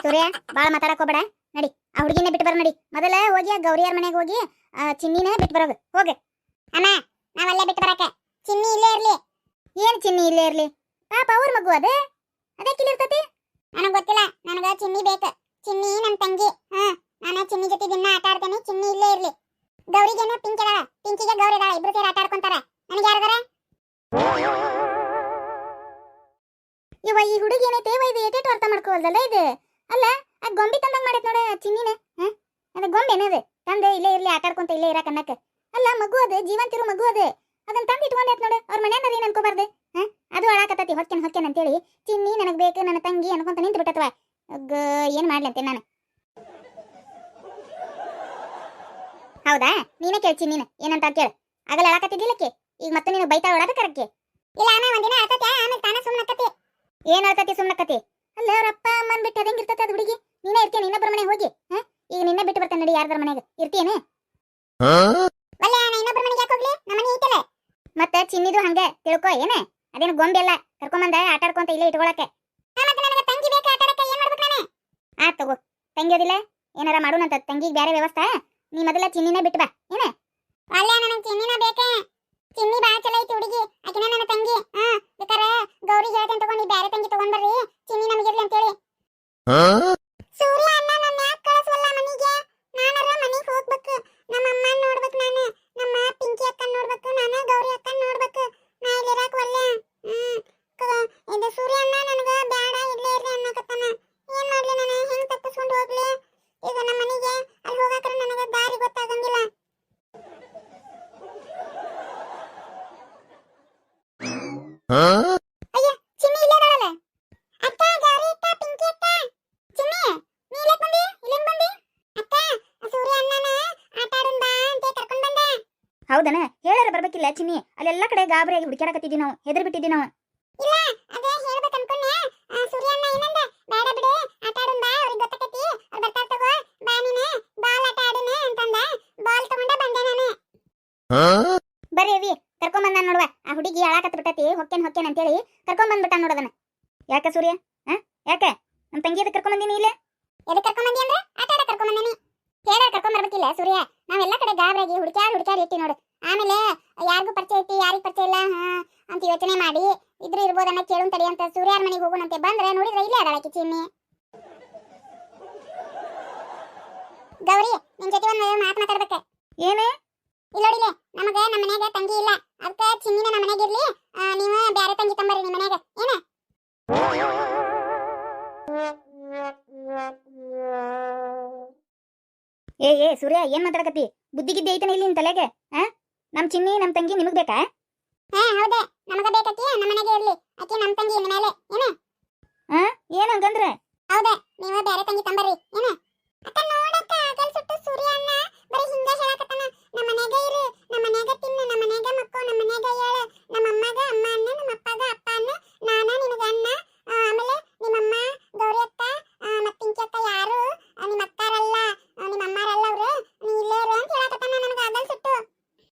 ಸೂರ್ಯ ಬಾಳ ಮಾತಾಡಕ್ ಹೋಗ್ಬೇಡ. ನಡಿ ಆ ಹುಡುಗಿನೇ ಬಿಟ್ಟು ಬರ. ನಡಿ ಮೊದಲ ಹೋಗಿ ಆ ಗೌರಿಯರ್ ಮನೆಗೆ ಹೋಗಿ ಚಿನ್ನಿನೇ ಬಿಟ್ಟು ಬರೋದು. ಹೋಗ ಅಮ್ಮ, ನಾವಲ್ಲೇ ಬಿಟ್ಟು ಬರಕ. ಚಿನ್ನಿ ಇಲ್ಲೇ ಇರ್ಲಿ. ಏನ್ ಚಿನ್ನಿ ಇಲ್ಲೇ ಇರ್ಲಿ? ಪಾಪ ಅವ್ರ ಮಗು ಅದೇ ಕಿಲಿರ್ತತಿ. ನನಗ್ ಗೊತ್ತಿಲ್ಲ, ನನಗ ಚಿನ್ನಿ ಬೇಕು. ಚಿನ್ನಿ ನಮ್ ತಂಗಿ. ನಾನು ಚಿನ್ನಿ ಜೊತೆ ದಿನ ಆಟ ಆಡ್ತೇನೆ. ಚಿನ್ನಿ ಇಲ್ಲೇ ಇರ್ಲಿ. ಗೌರಿಗೇನು ಪಿಂಕ್ ಅದಾಳ, ಪಿಂಕಿಗೆ ಗೌರಿ ಅದಾಳ. ಇಬ್ರು ಸೇರಿ ಆಟ ಆಡ್ಕೊಂತಾರ. ನನಗೆ ಯಾರದಾರ? ಇವ ಈ ಹುಡುಗಿ ಏನೈತೆ ಇದು ಏಟೇಟು ಅರ್ಥ ಮಾಡ್ಕೋವಲ್ದಲ್ಲ ಇದು. ಅಲ್ಲ ಆ ಗೊಂಬಿ ತಂದಂಗ್ ಮಾಡೈತ್ ನೋಡ ಚಿನ್ನಿನ. ಅದ ಗೊಂಬೆ ಏನದು ತಂದೆ ಇಲ್ಲೇ ಇರ್ಲಿ ಆಟ ಆಡ್ಕೊಂತ ಇಲ್ಲೇ ಇರಾಕ ಅನ್ನಕ. ಅಲ್ಲ ಮಗು ಅದು, ಜೀವಂತಿರೋ ಮಗು ಅದು. ಅದನ್ನ ತಂದು ಇಟ್ಕೊಂಡೈತ್ ನೋಡು. ಅವ್ರ ಮನ್ಯಾನ ಏನ್ ಅನ್ಕೋಬಾರ್ದು. ಅದು ಅಳಾಕತ್ತತಿ ಹೊಕ್ಕೇನ್ ಅಂತೇಳಿ. ಚಿನ್ನಿ ನನಗ್ ಬೇಕು, ನನ್ನ ತಂಗಿ ಅನ್ಕೊಂತ ನಿಂತು ಬಿಟ್ಟತ್ವ. ಏನ್ ಮಾಡ್ಲಿ ಅಂತೇನೆ ನಾನು. ಹೌದಾ, ನೀನೇ ಕೇಳಿ ಚಿನ್ನಿನ ಏನಂತ ಕೇಳು. ಆಗಲ್ಲ ಅಳಾಕತ್ತಿದ್ದಿಲ್ಲಕ್ಕೆ, ಈಗ ಮತ್ತೆ ನೀನು ಬೈತಾ ಓಡಾದ ಕರಕ್ಕೆ. ಇಲ್ಲ ಆಮೇಲೆ ಒಂದಿನ ಅಳ್ತತಿ, ಆಮೇಲೆ ತಾನ ಸುಮ್ಮನಕ್ಕತಿ. ಏನ್ ಅಳ್ತತಿ ಸುಮ್ಮನಕ್ಕತಿ? ಅಲ್ಲ ಅವ್ರ ಅಪ್ಪ ಅಮ್ಮನ್ ಬಿಟ್ಟು ಅದಂಗಿರ್ತತಿ ಅದು ಹುಡುಗಿ. ನೀನೇ ಇರ್ತೀನಿ ಇನ್ನೊಬ್ಬರ ಮನೆಗೆ ಹೋಗಿ. ಈಗ ನಿನ್ನೆ ಬಿಟ್ಟು ಬರ್ತೇನೆ. ನಡಿ ಯಾರ್ದಾರ ಮನೆಗೆ ಇರ್ತೀಯೇನೆ? ಇನ್ನೊಬ್ಬರ ಮನೆಗೆ ಯಾಕೆ ಹೋಗ್ಲಿ? ನಮ್ಮನೆ ಐತಲ್ಲ. ಮತ್ತೆ ಚಿನ್ನಿದು ಹಂಗೆ ತಿಳ್ಕೊ. ಏನೇ ಅದೇನು ಗೊಂಬೆ ಎಲ್ಲ ಕರ್ಕೊಂಬಂದ ಆಟ ಆಡ್ಕೊಂತ ಇಲ್ಲೇ ಇಟ್ಕೊಳಕ್ಕೆ. ತಂಗಿ ಬೇಕಾ ಆಟ ಆಡಕ್ಕೆ? ಏನ್ ಮಾಡ್ಬೇಕು ನಾನು? ಆತ್ ತಗೋ, ತಂಗಿ ಓದಿಲ್ಲ ಏನಾರ ಮಾಡೋಣಂತ. ತಂಗಿಗೆ ಬೇರೆ ವ್ಯವಸ್ಥೆ. ನೀ ಮೊದಲ ಚಿನ್ನಿನೇ ಬಿಟ್ಟು ಬಾ. ಏನ ಅಲ್ಲ ನನಗೆ ಚಿನ್ನಿನ ಬೇಕೆ. ಚಿನ್ನಿ ಬಾ ಚಲೋ ಐತಿ ಹುಡುಗಿ. ಆಕಿನ ನನ್ನ ತಂಗಿ. ಬೇಕಾರೆ ಗೌರಿ ಹೇಳ್ತೇನೆ ತಗೊಂಡು ಬೇರೆ ತಂಗಿ ತಗೊಂಡ್ ಬರ್ರಿ. ಚಿನ್ನಿ ನಮಗಿರ್ಲಿ ಅಂತೇಳಿ. ಸೂರ್ಯ ಅಣ್ಣ ನನ್ನ ಯಾಕೆ ಕಳಿಸವಲ್ಲ ಮನೆಗೆ? ನಾನರ ಮನೆಗೆ ಹೋಗ್ಬೇಕು. ನಮ್ಮ ಅಮ್ಮ ನೋಡ್ಬೇಕು ನಾನು. ನಮ್ಮ ಪಿಂಕಿ ಅಕ್ಕ ನೋಡ್ಬೇಕು ನಾನು. ಗೌರಿ ಅಕ್ಕ ನೋಡ್ಬೇಕು. ನಾ ಇಲ್ಲಿ ಇರಾಕ ಒಲ್ಲೆ. ಇದು ಸೂರ್ಯ ಅಣ್ಣ ನನಗೆ ಬೇಡ ಇಲ್ಲೇ ಇರ್ಲಿ ಅನ್ನಕತ್ತಾನ. ಏನ್ ಮಾಡ್ಲಿ ನಾನು? ಹೆಂಗ್ ತಪ್ಪಿಸ್ಕೊಂಡು ಹೋಗ್ಲಿ ಈಗ ನಮ್ಮ ಮನೆಗೆ? ಅಲ್ಲಿ ಹೋಗಾಕ್ರೆ ನನಗೆ ದಾರಿ ಗೊತ್ತಾಗಂಗಿಲ್ಲ. ಅಯ್ಯ ಚಿನ್ನಿ ಇಲ್ಲೇ ಇದಾಳಲ್ಲ. ಅಕ್ಕ, ಗೌರಿ ಅಕ್ಕ, ಪಿಂಕಿ ಅಕ್ಕ. ಚಿನ್ನಿ ನೀ ಇಲ್ಲೇ ಬಂದಿ? ಇಲ್ಲೇನ್ ಬಂದಿ? ಅಕ್ಕ, ಸೂರ್ಯ ಅಣ್ಣನ ಆಟ ಆಡೋಣ ಬಾ ಅಂತ ಕರ್ಕೊಂಡ್ ಬಂದೆ. ಹೌದನ? ಹೇಳಾರ ಬರ್ಬೇಕಿಲ್ಲ ಚಿನ್ನಿ. ಅಲ್ಲೆಲ್ಲ ಕಡೆ ಗಾಬರಿಯಾಗಿ ಹುಡುಕ್ಯಾಡಕತ್ತಿದ್ವಿ ನಾವು. ಹೆದರ್ ಬಿಟ್ಟಿದ್ವಿ ನಾವು. ಇಲ್ಲ ಅದೇ ಹೇಳ್ಬೇಕು ಅನ್ಕೊಂಡೆ. ಸೂರ್ಯ ಅಣ್ಣ ಏನಂದ? ಬೇಡ ಬಿಡು, ಆಟ ಆಡೋಣ ಬಾ, ಅವ್ರಿಗೆ ಗೊತ್ತಾಕತಿ, ಅವ್ರು ಬರ್ತಾರ ತಗೋ, ಬಾ ನೀನು ಬಾಲ್ ಆಟ ಆಡೋಣ ಅಂತಂದ. ಬಾಲ್ ತಗೊಂಡ ಬಂದೆ ನಾನು. ಬರ್ರಿ ಅವಿ ಕರ್ಕೊಂಡ್ ಬಂದ ನೋಡುವ. ಆ ಹುಡುಗಿ ಅಳಾಕತ್ ಬಿಟ್ಟತಿ. ಹೊಕ್ಕೇನ್ ಅಂತೇಳಿ ಕರ್ಕೊಂಡ್ ಬಂದ್ಬಿಟ್ಟ ನೋಡದನ. ಯಾಕ ಸೂರ್ಯ? ಯಾಕೆ ನಮ್ ತಂಗಿ ಎದಕ್ಕೆ ಕರ್ಕೊಂಡ್ ಬಂದಿನಿ? ಇಲ್ಲೇ ಎದಕ್ಕೆ ಕರ್ಕೊಂಡ್ ಬಂದಿ ಅಂದ್ರೆ ಆಟ ಆಡ ಕರ್ಕೊಂಡ್ ಬಂದಿನಿ. ಹೇಳ ಕರ್ಕೊಂಡ್ ಬರ್ಬೇಕಿಲ್ಲ ಸೂರ್ಯ. ನಾವೆಲ್ಲ ಕಡೆ ಗಾಬರಿಯಾಗಿ ಹುಡುಕ್ಯಾಡಿ ಇಟ್ಟಿ ನೋಡು. ಆಮೇಲೆ ಯಾರಿಗೂ ಪರಿಚಯ ಐತಿ ಯಾರಿಗೂ ಪರಿಚಯ ಇಲ್ಲ ಅಂತ ಯೋಚನೆ ಮಾಡಿ ಇದ್ರೆ ಇರ್ಬೋದನ್ನ ಕೇಳುನ್ ತಡಿ ಅಂತ ಸೂರ್ಯಾರ ಮನೆಗೆ ಹೋಗೋಣಂತೆ ಬಂದ್ರೆ ನೋಡಿದ್ರೆ ಇಲ್ಲೇ ಅದಾಳಕಿ ಚಿನ್ನಿ. ಗೌರಿ ನಿನ್ ಜೊತೆ ಒಂದು ಮಾತಾಡ್ಬೇಕ. ಏನೇ? ಇಲ್ಲ ನೋಡಿಲೆ, ನಮಗ ನಮ್ಮ ಮನ್ಯಾಗ ತಂಗಿ ಇಲ್ಲ. ಅದಕ್ಕೆ ಚಿನ್ನಿನ ನಮ್ಮ ಮನೆಗೆ ಇರ್ಲಿ. ನೀವು ಬೇರೆ ತಂಗಿ ತಂಬರ್ರಿ ನಿಮ್ಮ ಮನ್ಯಾಗ. ಏನ? ಏ ಸೂರ್ಯ ಏನ್ ಮಾತಾಡಕತ್ತಿ? ಬುದ್ಧಿಗಿದ್ದೆ ಐತನ ಇಲ್ಲಿ ನಿನ್ ತಲೆಗೆ? ನಮ್ ಚಿನ್ನಿ ನಮ್ ತಂಗಿ ನಿಮಗ್ ಬೇಕಾ? ಹೌದೇ, ನಮಗ ಬೇಕಿ. ನಮ್ಮ ಮನೆಗೆ ಇರ್ಲಿ. ಆಕಿ ನಮ್ ತಂಗಿ ಇನ್ ಮೇಲೆ. ಏನ ಏನ್ ಹಂಗಂದ್ರೆ? ಹೌದೇ, ನೀವು ಬೇರೆ ತಂಗಿ ತಂಬರ್ರಿ. ಏನ? ಅಕ್ಕ ನೋಡಕ್ಕ ಆಗಲ್ ಸುಟ್ಟು ಸೂರ್ಯ ಅಣ್ಣ ಬರೀ ಹಿಂಗ ಹೇಳಕತ್ತಾನ. ನಮ್ಮ ಮನೆಗ ಇರು, ನಮ್ಮ ಮನೆಗ ತಿನ್ನು, ನಮ್ಮ ಮನೆಗ ಮಕ್ಕೋ, ನಮ್ಮ ಮನೆಗ ಹೇಳು. ನಮ್ಮ ಅಮ್ಮಗ ಅಮ್ಮ ಅನ್ನ, ನಮ್ಮ ಅಪ್ಪಗ ಅಪ್ಪ ಅನ್ನ, ನಾನ ನಿನಗ ಅನ್ನ. ಆಮೇಲೆ ನಿಮ್ಮಮ್ಮ ಗೌರಿ ಅಕ್ಕ ಮತ್ತ ಪಿಂಕಿ ಅಕ್ಕ ಯಾರು ನಿಮ್ಮ ಅಕ್ಕಾರಲ್ಲ, ನಿಮ್ಮ ಅಮ್ಮಾರಲ್ಲ ಅವ್ರು. ನೀ ಇಲ್ಲೇ ಇರು ಅಂತ ಹೇಳಕತ್ತಾನ. ನನಗ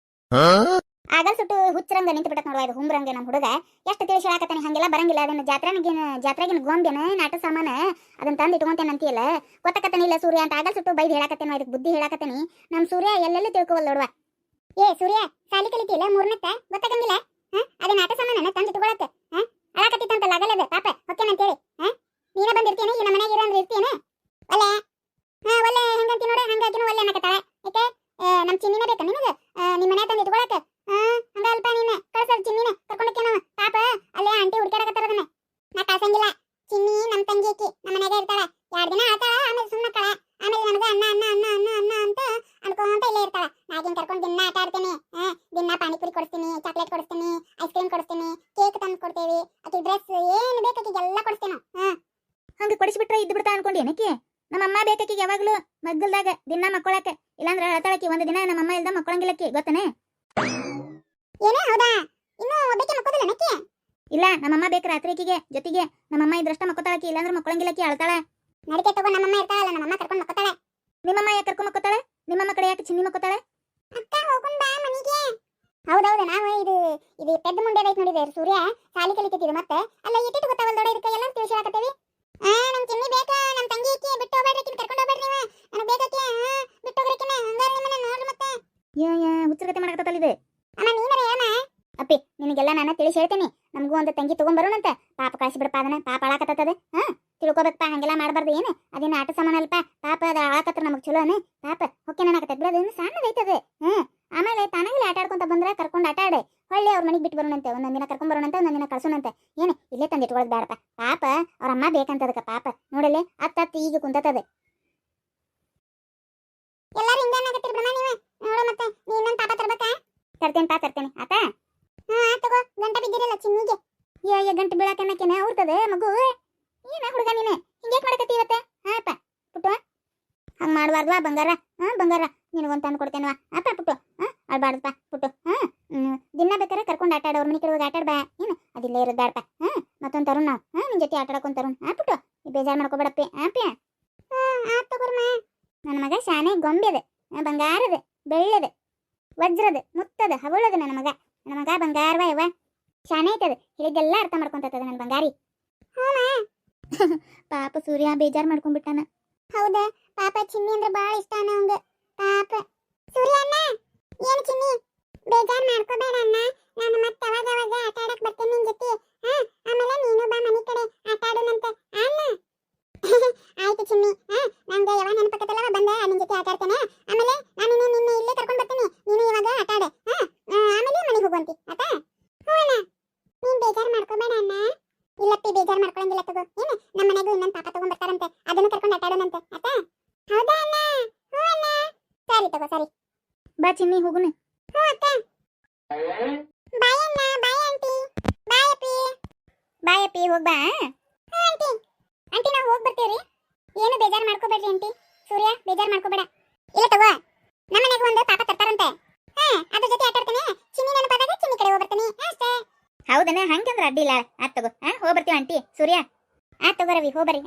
ಆಗಲ್ ಸುಟ್ಟು ಹುಚ್ಚರಂಗ ನಿಂತು ಬಿಟ್ಟತ್ ನೋಡುವ. ಇದು ಹುಂಬ್ರಂಗ ನಮ್ಮ ಹುಡುಗ ಎಷ್ಟು ತಿಳಿಸಿ ಹೇಳಕತ್ತಾನೆ. ಹಂಗೆಲ್ಲ ಬರಂಗಿಲ್ಲ. ಅದನ್ನ ಜಾತ್ರೆಗಿನ ಗೊಂಬೆನ ನಾಟ ಸಾಮಾನ ಅದನ್ನ ತಂದು ಇಟ್ಕೊಂತೇನೆ ಅಂತೀಯಲ್ಲ. ಗೊತ್ತಾಕತ್ತಾನಿಲ್ಲ ಸೂರ್ಯ ಅಂತ ಆಗಲ್ ಸುಟ್ಟು ಬೈದು ಹೇಳಕತ್ತೇನೆ. ಇದಕ್ಕೆ ಬುದ್ಧಿ ಹೇಳಕತ್ತೇನೆ. ನಮ್ಮ ಸೂರ್ಯ ಎಲ್ಲೆಲ್ಲಿ ತಿಳ್ಕೊವಲ್ ನೋಡುವ. ಏ ಸೂರ್ಯ ಸಾಲಿ ಕಲಿತಿಲ್ಲ ಮೂರ್ನಕ್ಕ? ಗೊತ್ತಾಗಂಗಿಲ್ಲ? ಅದೇ ನಾಟ ಸಾಮಾನ ತಂದು ಇಟ್ಕೊಳಕ್ಕೆ ಅಳಾಕತ್ತಿತ್ತಂತಲ್ಲ ಆಗಲ್ಲದ ಪಾಪ ಹೊಕ್ಕೇನಂತೇಳಿ. ನೀನೇ ಬಂದಿರ್ತೀಯನ ಈ ನಮ್ಮ ಮನೆಗೆ ಇರೋ ಅಂದ್ರೆ ಇರ್ತೀಯನ? ಒಲ್ಲೆ ಒಲ್ಲೆ ಹೆಂಗಂತಿ ನೋಡಿ ಹಂಗಾಕಿನೂ ಒಲ್ಲೆ ಅನ್ನಕತ್ತಾಳ. ಯಾಕೆ ನಮ್ಮ ಚಿನ್ನಿನ ಬೇಕಾ ನಿನಗ? ನಿಮ್ಮ ಮನೆ ತಂದು ಇಟ್ಕೊಳಕ್ಕೆ? ಹಂಗ ಅಲ್ಪ ನೀನು ಕಳ್ಸಲ್ ಚಿನ್ನಿನ ಕರ್ಕೊಂಡಕ್ಕೆ ನಾವು ಪಾಪ ಅಲ್ಲೇ ಆಂಟಿ ಹುಡುಕಾಡಕತ್ತಾರ. ಅದನ್ನ ನಾ ಕಳ್ಸಂಗಿಲ್ಲ. ಚಿನ್ನಿ ನಮ್ ತಂಗಿ ಆಕಿ ನಮ್ಮ ಮನೆಗೆ ಇರ್ತಾಳ. 2 ದಿನ ಆತಾಳ, ಆಮೇಲೆ ಸುಮ್ಮನಕ್ಕಾಳ. ಆಮೇಲೆ ನನಗ ಅನ್ನ ಅನ್ನ ಅನ್ನ ಅನ್ನ ಅನ್ನ ಅಂತ ಅನ್ಕೊಂತ ಇಲ್ಲೇ ಇರ್ತಾಳ. ನಾಗಿನ್ ಕರ್ಕೊಂಡು ದಿನ ಆಟ ಆಡ್ತೀನಿ. ದಿನ ಪಾನಿಪುರಿ ಕೊಡಿಸ್ತೀನಿ, ಚಾಕ್ಲೇಟ್ ಕೊಡಿಸ್ತೀನಿ, ಐಸ್ ಕ್ರೀಮ್ ಕೊಡಿಸ್ತೀನಿ, ಕೇಕ್ ತಂದು ಕೊಡ್ತೇವಿ. ಆಕಿ ಡ್ರೆಸ್ ಏನು ಬೇಕು ಆಕಿಗೆಲ್ಲ ಕೊಡಿಸ್ತೇನೆ. ಹಂಗ ಕೊಡಿಸ್ಬಿಟ್ರೆ ಇದ್ದು ಬಿಡ್ತಾ ಅನ್ಕೊಂಡೇನಕಿ? ನಮ್ಮ ಅಮ್ಮ ಬೇಕಾಕಿಗೆ ಯಾವಾಗ್ಲೂ ಮಗ್ಗಲ್ದಾಗ ದಿನ ಮಕ್ಕಳಕ್ಕೆ. ಇಲ್ಲಾಂದ್ರೆ ಅಳತಾಳಕಿ. ಒಂದು ದಿನ ನಮ್ಮ ಅಮ್ಮ ಇಲ್ದ ಮಕ್ಕಳಂಗಿಲ್ಲಕ್ಕಿ. ಗೊತ್ತನೇ? ಏನೇ ಹೌದಾ? ಇನ್ನು ಒಬ್ಬಕ್ಕೆ ಮಕ್ಕೋದಿಲ್ಲ ನಕ್ಕಿ? ಇಲ್ಲ, ನಮ್ಮಮ್ಮ ಬೇಕು ರಾತ್ರಿಕಿಗೆ ಜೊತೆಗೆ. ನಮ್ಮಮ್ಮ ಇದ್ರಷ್ಟ ಮಕ್ಕೋತಾಳಕಿ. ಇಲ್ಲಾಂದ್ರೆ ಮಕ್ಕಳಂಗಿಲ್ಲಕ್ಕಿ. ಅಳ್ತಾಳ. ನಡಿಕೆ ತಗೋ, ನಮ್ಮಮ್ಮ ಇರ್ತಾಳಲ್ಲ, ನಮ್ಮಮ್ಮ ಕರ್ಕೊಂಡು ಮಕ್ಕೋತಾಳೆ. ನಿಮ್ಮಮ್ಮ ಯಾಕೆ ಕರ್ಕೊಂಡು ಮಕ್ಕೋತಾಳೆ? ನಿಮ್ಮಮ್ಮ ಕಡೆ ಯಾಕೆ ಚಿನ್ನಿ ಮಕ್ಕೋತಾಳೆ? ಅಕ್ಕ ಹೋಗೋಣ ಬಾ ಮನೆಗೆ. ಹೌದೌದು, ನಾವು ಇದು ಪೆದ್ದ ಮುಂಡೆ ಐತ್ ನೋಡಿದೆ ಸೂರ್ಯ ಸಾಲಿ ಕಲಿತಿದ್ದೀವಿ. ಮತ್ತೆ ಅಲ್ಲ ಇಟ್ಟಿಟ್ಟು ಗೊತ್ತಾವಲ್ ದೊಡ್ಡ ಇದಕ್ಕೆ ಎಲ್ಲ ತಿಳಿಸಿ ಹಾಕತ್ತೇವಿ. ನಮ್ ಚಿನ್ನಿ ಬೇಕಾ, ನಮ್ ತಂಗಿ ನಿನಗೆಲ್ಲ ನಾನು ತಿಳಿಸಿ ಹೇಳ್ತೀನಿ. ನಮಗೂ ಒಂದು ತಂಗಿ ತಗೊಂಬರೋಣಂತ. ಪಾಪ ಕಳಿಸಿಬಿಡಪ್ಪ ಅದನ್ನ, ಪಾಪ ಅಳಾಕತ್ತದ. ತಿಳ್ಕೊಬೇಕಪ್ಪ, ಹಂಗೆಲ್ಲ ಮಾಡಬಾರ್ದು. ಏನು ಅದೇನು ಆಟ ಸಾಮಾನು ಅಲ್ಪ, ಪಾಪ ಅದ ಅಳಾಕತ್ರ ನಮಗೆ ಚಲೋನೆ. ಪಾಪ ಹೊಕ್ಕೆ ನನಕತ್ತ ಬಿಡೋದು, ಇನ್ನು ಸಣ್ಣದೈತದೆ. ಆಮೇಲೆ ತಾನಾಗಲೇ ಆಟ ಆಡ್ಕೊಂತ ಬಂದ್ರೆ ಕರ್ಕೊಂಡು ಆಟ ಆಡೆ ಹೊಳ್ಳಿ ಅವ್ರ ಮನೆಗೆ ಬಿಟ್ಟು ಬರೋಣಂತೆ. ಒಂದೊಂದಿನ ಕರ್ಕೊಂಡ್ ಬರೋಣಂತೆ, ಒಂದೊಂದಿನ ಕಳ್ಸೋಣಂತೆ. ಏನು ಇಲ್ಲೇ ತಂದಿಟ್ಕೊಳ್ಳೋದು ಬೇಡಪ್ಪ. ಪಾಪ ಅವ್ರ ಅಮ್ಮ ಬೇಕಂತದಕ್ಕ. ಪಾಪ ನೋಡಲೆ ಅತ್ತ ಈಗ ಕುಂತತದೆ. ಎಲ್ಲರೂ ಹಿಂಗೇನಾಗತ್ತೀರಿ ಬ್ರಹ್ಮ ನೀವೇ ನೋಡು. ಮತ್ತೆ ನೀ ಇನ್ನೊಂದು ಪಾಪ ತರ್ಬೇಕಾ? ತರ್ತೇನೆ ಆತ. ತಗೋ, ಗಂಟ ಬಿದ್ದಿರಲ್ಲ ಚಿನ್ನಿಗೆ. ಗಂಟೆ ಬೀಳಾಕನ್ನಕೇನೆ ಅವ್ರ್ತದೆ ಮಗು. ಏನ ಹುಡುಗ ನೀನೆ ಹಿಂಗ್ಯಾಕ್ ಮಾಡಕತ್ತಿ ಇವತ್ತೆ? ಅಪ್ಪ ಪುಟ್ಟು ಹಂಗ್ ಮಾಡಬಾರ್ದ್ವಾ ಬಂಗಾರ. ಬಂಗಾರ ನಿನಗೊಂದು ತಂದು ಕೊಡ್ತೇನವಾ ಅಪ್ಪ ಪುಟ್ಟು. ಅಳ್ಬಾರ್ದಪ್ಪ ಪುಟ್ಟು. ದಿನ ಬೇಕಾರೆ ಕರ್ಕೊಂಡು ಆಟ ಆಡೋರ್ ಮನೆ ಕಡೆ ಹೋಗಿ ಆಟ ಆಡ್ಬಾ. ಏನು ಅದಿಲ್ಲೇ ಇರೋದು ಬೇಡಪ್ಪ. ಮತ್ತೊಂದು ತರುಣ್ ನಾವು ನಿನ್ ಜೊತೆ ಆಟ ಆಡಕೊಂಡ್ ತರುಣ್. ಪುಟ್ಟು ಬೇಜಾರು ಮಾಡ್ಕೋಬೇಡಪ್ಪಿ. ಆಪ್ಯ ನನ್ನ ಮಗ ಶಾನೆ ಗೊಂಬೆದೆ, ಬಂಗಾರದ, ಬೆಳ್ಳದ, ವಜ್ರದ, ಮುತ್ತದ, ಹವಳದ ನನ್ನ ಮಗ ಬಂಗಾರವ ಯವ್ವ. ಶಾನೆ ಐತದ, ಹೇಳಿದ್ದೆಲ್ಲ ಅರ್ಥ ಮಾಡ್ಕೊಂತದ ನನ್ನ ಬಂಗಾರಿ. ಪಾಪ ಸೂರ್ಯ ಬೇಜಾರು ಮಾಡ್ಕೊಂಡ್ಬಿಟ್ಟಾನ. ಹೌದಾ ಪಾಪ, ಚಿನ್ನಿ ಅಂದ್ರೆ ಬಾಳ ಇಷ್ಟ ಅವಂಗ. ಪಾಪ ಸೂರ್ಯ ಅಣ್ಣ, ಏನು ಚಿನ್ನಿ ಬೇಜಾರು ಮಾಡ್ಕೋಬೇಡ ಅಣ್ಣ. ನಾನು ಮತ್ತೆ ಅವಾಗ ಆಟ ಆಡಕ್ ಬರ್ತೇನೆ ನಿನ್ ಜೊತೆ. ಆಮೇಲೆ ನೀನು ಬಾ ಮನೆ ಕಡೆ ಆಟ ಆಡೋಣಂತ ಅಣ್ಣ. ಆಯ್ತು ಚಿನ್ನಿ, ನಂಗೆ ಯಾವ ನೆನಪಕ್ಕತ್ತಲ್ಲ ಬಂದೆ ನಿನ್ ಜೊತೆ ಆಟ ಆಡ್ತೇನೆ. ಆಮೇಲೆ ನಾನು ನಿನ್ನೆ ಇಲ್ಲೇ ಕರ್ಕೊಂಡು ಬರ್ತೀನಿ. ನೀನು ಇವಾಗ ಆಟ ಆಡೆ. ಆಮೇಲೆ ಮನೆಗೆ ಹೋಗುವಂತಿ ಆತ. ಹ್ಞೂ ಅಣ್ಣ, ನೀನ್ ಬೇಜಾರು ಮಾಡ್ಕೋಬೇಡ ಅಣ್ಣ. ಇಲ್ಲಪ್ಪಿ ಬೇಜಾರು ಮಾಡ್ಕೊಳಂಗಿಲ್ಲ. ತಗೋ, ಏನು ನಮ್ಮ ಮನೆಗೂ ಇನ್ನೊಂದು ಪಾಪ ತಗೊಂಡ್ ಬರ್ತಾರಂತೆ, ಅದನ್ನು ಕರ್ಕೊಂಡು ಆಟ ಆಡೋಣಂತೆ ಆತ. ಹೌದಾ ಅಣ್ಣ? ಹ್ಞೂ ಅಣ್ಣ. ಸರಿ ತಗೋ, ಸರಿ ಬಾ ಚಿನ್ನಿ ಹೋಗುನು. ಹ್ಞೂ ಅಕ್ಕ. ಬಾಯ್ ಅಣ್ಣ, ಬಾಯ್ ಆಂಟಿ. ಬಾಯ್ ಅಪ್ಪಿ. ಬಾಯ್ ಅಪ್ಪಿ, ಹೋಗ್ಬಾ. ಹ್ಞೂ ಆಂಟಿ. ಆಂಟಿ ನಾವು ಹೋಗಿ ಬರ್ತೀವ್ರಿ. ಏನು ಬೇಜಾರು ಮಾಡ್ಕೋಬೇಡ್ರಿ ಆಂಟಿ. ಸೂರ್ಯ ಬೇಜಾರು ಮಾಡ್ಕೋಬೇಡ. ಇಲ್ಲ ತಗೋ, ನಮ್ಮ ಮನೆಗೂ ಒಂದು ಪಾಪ ತರ್ತಾರಂತೆ. ಅದ್ರ ಜೊತೆ ಆಟ ಆಡ್ತಾನೆ. ಚಿನ್ನಿ ನೆನಪಾದಾಗ ಚಿನ್ನಿ ಕಡೆ ಹೋಗ್ಬರ್ತಾನೆ ಅಷ್ಟೇ. ಹೌದನ? ಹಂಗಂದ್ರೆ ಅಡ್ಡಿಲ್ಲ. ಆತ್ ತಗೋ, ಹೋಗ್ಬರ್ತೀವಿ ಆಂಟಿ. ಸೂರ್ಯ ಆತ್ ತಗೋ ರವಿ, ಹೋಗ್ಬರ್ರಿ.